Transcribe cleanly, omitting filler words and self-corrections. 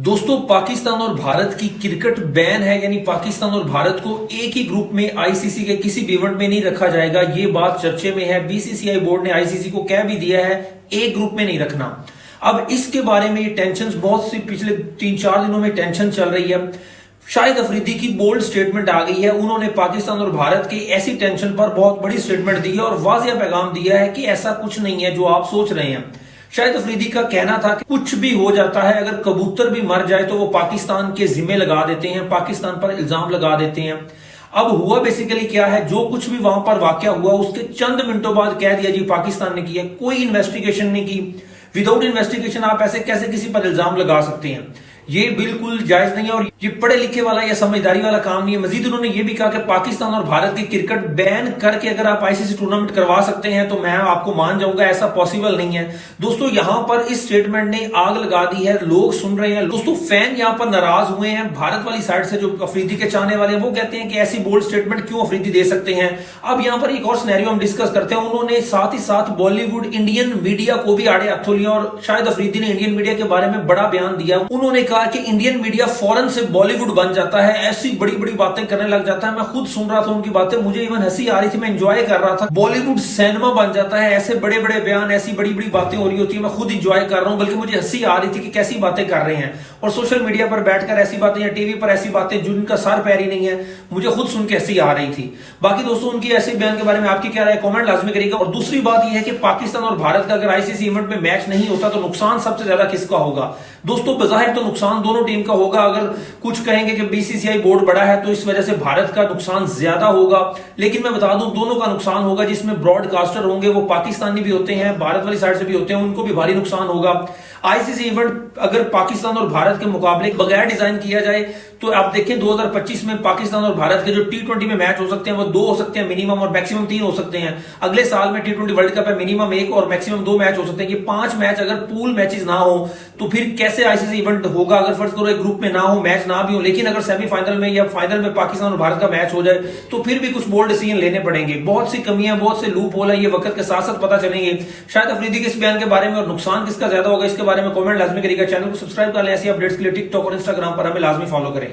दोस्तों, पाकिस्तान और भारत की क्रिकेट बैन है, यानी पाकिस्तान और भारत को एक ही ग्रुप में आईसीसी के किसी भी इवेंट में नहीं रखा जाएगा। ये बात चर्चे में है। बीसीसीआई बोर्ड ने आईसीसी को कह भी दिया है एक ग्रुप में नहीं रखना। अब इसके बारे में ये टेंशन बहुत सी पिछले 3-4 दिनों में टेंशन चल रही है। शाहिद अफरीदी की बोल्ड स्टेटमेंट आ गई है। उन्होंने पाकिस्तान और भारत की ऐसी टेंशन पर बहुत बड़ी स्टेटमेंट दी है और वाज़िया पैगाम दिया है कि ऐसा कुछ नहीं है जो आप सोच रहे हैं। शाहिद अफरीदी का कहना था कि कुछ भी हो जाता है, अगर कबूतर भी मर जाए तो वो पाकिस्तान के जिम्मे लगा देते हैं, पाकिस्तान पर इल्जाम लगा देते हैं। अब हुआ बेसिकली क्या है, जो कुछ भी वहां पर वाकया हुआ उसके चंद मिनटों बाद कह दिया जी पाकिस्तान ने किया। कोई इन्वेस्टिगेशन नहीं की। विदाउट इन्वेस्टिगेशन आप ऐसे कैसे किसी पर इल्जाम लगा सकते हैं? ये बिल्कुल जायज नहीं है और ये पढ़े लिखे वाला या समझदारी वाला काम नहीं है। मजीद उन्होंने ये भी कहा कि पाकिस्तान और भारत की क्रिकेट बैन करके अगर आप आईसीसी टूर्नामेंट करवा सकते हैं तो मैं आपको मान जाऊंगा, ऐसा पॉसिबल नहीं है। दोस्तों, यहां पर इस स्टेटमेंट ने आग लगा दी है। लोग सुन रहे हैं। दोस्तों, फैन यहां पर नाराज हुए हैं। भारत वाली साइड से जो अफरीदी के चाहने वाले हैं वो कहते हैं कि ऐसी बोल्ड स्टेटमेंट क्यों अफरीदी दे सकते हैं। अब यहां पर एक और सिनेरियो हम डिस्कस करते हैं। उन्होंने साथ ही साथ बॉलीवुड इंडियन मीडिया को भी आड़े हाथों लिया और शाहिद अफरीदी ने इंडियन मीडिया के बारे में बड़ा बयान दिया। उन्होंने कहा कि इंडियन मीडिया फौरन से बॉलीवुड बन जाता है, ऐसी बड़ी बड़ी बातें करने लग जाता है। मैं खुद सुन रहा था उनकी बातें, मुझे इवन हंसी आ रही थी, मैं एंजॉय कर रहा था। बॉलीवुड सिनेमा बन जाता है, ऐसे बड़े बड़े बयान, ऐसी बड़ी बड़ी बातें हो रही होती है। मैं खुद एंजॉय कर रहा हूं, बल्कि मुझे हंसी आ रही थी कि कैसी बातें कर रहे हैं। और सोशल मीडिया पर बैठकर ऐसी बातें या टीवी पर ऐसी बातें जिनका सर पैर ही नहीं है, मुझे खुद सुन के हंसी आ रही थी। बाकी दोस्तों, उनकी ऐसे बयान के बारे में आपकी क्या राय, कमेंट लाजमी करिएगा। और दूसरी बात यह है कि पाकिस्तान और भारत का अगर आईसीसी इवेंट में मैच नहीं होता तो नुकसान सबसे ज्यादा किसका होगा? दोस्तों, बजाहिर तो नुकसान दोनों टीम का होगा। अगर कुछ कहेंगे कि बीसीसीआई बोर्ड बड़ा है तो इस वजह से भारत का नुकसान ज्यादा होगा, लेकिन मैं बता दूं दोनों का नुकसान होगा। जिसमें ब्रॉडकास्टर होंगे वो पाकिस्तानी भी होते हैं, भारत वाली साइड से भी होते हैं, उनको भी भारी नुकसान होगा। आईसीसी इवेंट अगर पाकिस्तान और भारत के मुकाबले बगैर डिजाइन किया जाए तो आप देखें 2025 में पाकिस्तान और भारत के जो टी20 में मैच हो सकते हैं वो 2 हो सकते हैं मिनिमम, और मैक्सिमम 3 हो सकते हैं। अगले साल में टी20 वर्ल्ड कप है, मिनिमम 1 और मैक्सिमम 2 मैच हो सकते हैं। ये 5 मैच अगर पूल मैचेस ना हो तो फिर कैसे आईसीसी इवेंट होगा? अगर फर्ज करो एक ग्रुप में ना हो, मैच ना भी हो, लेकिन अगर सेमीफाइनल में या फाइनल में पाकिस्तान और भारत का मैच हो जाए तो फिर भी कुछ बोल्ड डिसीजन लेने पड़ेंगे। बहुत सी कमियां, बहुत से लूप होल है, ये वक्त के साथ साथ पता चलेंगे। शायद अफरीदी के इस बयान के बारे में और नुकसान किसका ज्यादा होगा इसके बारे में कमेंट लाजमी करिएगा। चैनल को सब्सक्राइब कर लें। ऐसी अपडेट्स के लिए टिकटॉक और इंस्टाग्राम पर हमें लाजमी फॉलो करें।